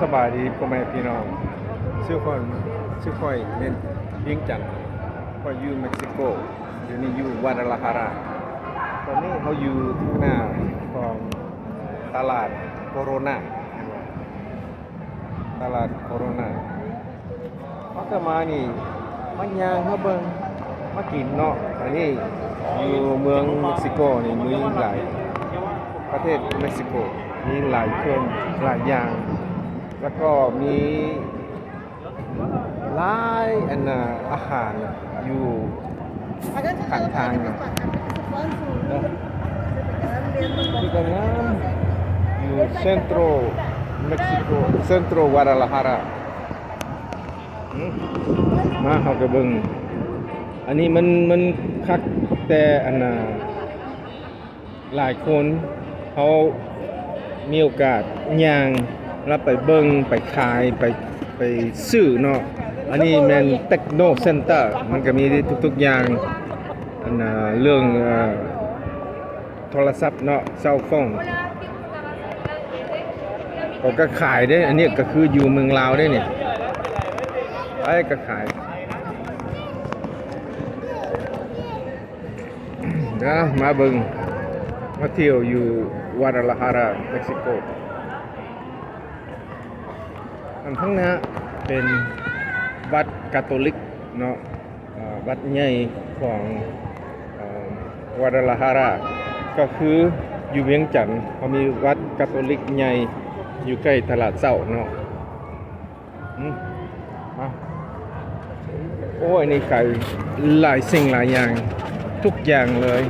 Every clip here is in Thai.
สบายดีพ่อแม่พี่น้องชื่อคนชื่อค่อยเน้นยิ่งจันทร์ค่อยอยู่เม็กซิโกอยู่นี่อยู่วาดาลาฮาราตอนนี้เขาอยู่ที่หน้าของตลาดโคโรนาตลาดโคโรนาเขาจะมานี่มายางมาเบิ่งมากินเนาะอันนี้อยู่เมืองเม็กซิโกนี่มีหลายประเทศเม็กซิโกมีหลายเครื่องหลายอย่างแล้วก็มีหลายอาหารอยู่ข้างทางนะนี่ก็งามอยู่เซ็นทรัลเม็กซิโกเซ็นทรัลวาดาลาฮารามาเขาจะเบิ่งอันนี้มันคักแต่หลายคนเขามีโอกาสย่างแล้วไปเบิ่งไปขายไปซื้อเนาะอันนี้แมนเทคโนเซ็นเตอร์มันก็มีทุกๆอย่างเรื่องโทรศัพท์เนาะเซลโฟนก็ขายได้อันนี้ก็คืออยู่เมืองลาวได้เนี่ยไอ้ก็ขายนะมาเบิ่งมาเที่ยวอยู่วาดาลาฮาราเม็กซิโกทั้งนั้นเป็นวัดคาทอลิกเนาะวัดใหญ่ของวาดาลาฮาราก็คืออยู่เวียงจันทร์เขามีวัดคาทอลิกใหญ่อยู่ใกล้ตลาดเช้าเนาะโอ้ยนี่ขายหลายสิ่งหลายอย่างทุกอย่างเลย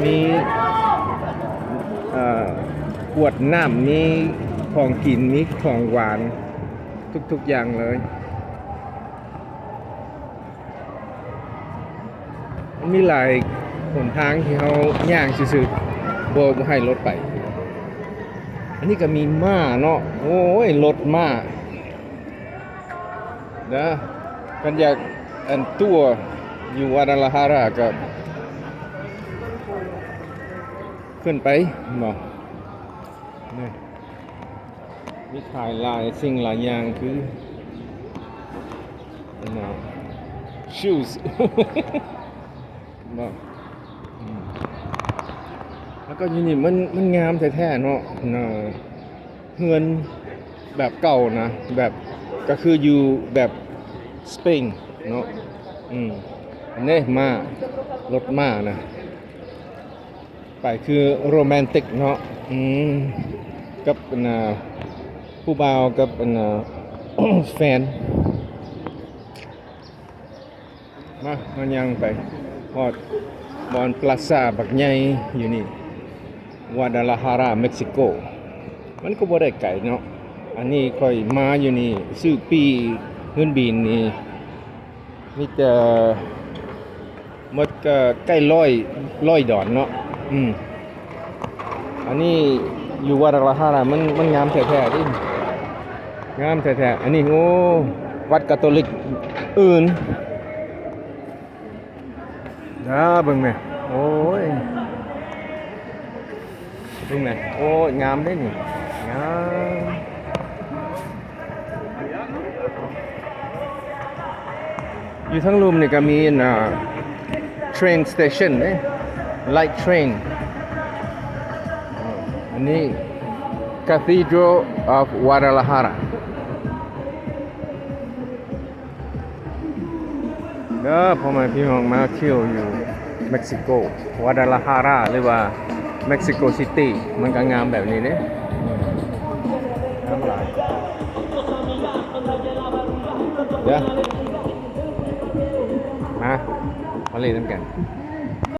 มีขวดน้ำมีของกินมีของหวานทุกๆอย่างเลยมีหลายหนทางที่เขาย่างซื่อๆบ่ให้รถไปอันนี้ก็มีม้าเนาะโอ้ยรถม้านะกันอยากตัวอยู่วาดาลาฮาราก็ขึ้นไปบ่นี่มีขายหลายสิ่งหลายอย่างคือshoes บ่แล้วก็อยู่นี่มันงามแท้ๆเนาะเฮือนแบบเก่านะแบบก็คืออยู่แบบสเปนเนาะอันนี้รถม้านะไปคือโรแมนติกเนาะกับผู้บ่าวกับแฟนมันยังไปฮอดบอนพลาซ่าบักใหญ่อยู่นี่วาดาลาฮาราเม็กซิโกมันก็บ่ได้ไกลเนาะอันนี้ค่อยมาอยู่นี่ซื้อปีเงินบินนี่มีแต่หมดก็ใกล้100 ดอลเนาะอันนี้อยู่วาดาลาฮารามันงามแท้ๆดิงามแท้ๆอันนี้โอ้วัดคาทอลิกอื่นเบิ่งแม่โอ้ยเบิ่งแม่โอ้ยงามได้นี่งามอยู่ทั้งรูมนี่ก็มีtrain station เนี่ย light train อันนี้ Cathedral of Guadalajara พ่อแม่พี่น้องมาเที่ยวอยู่เม็กซิโกวาดาลาฮาราหรือว่าเม็กซิโกซิตี้มันก็งามแบบนี้เนี่ยงามหลายเดี๋ยวมาเล่นกัน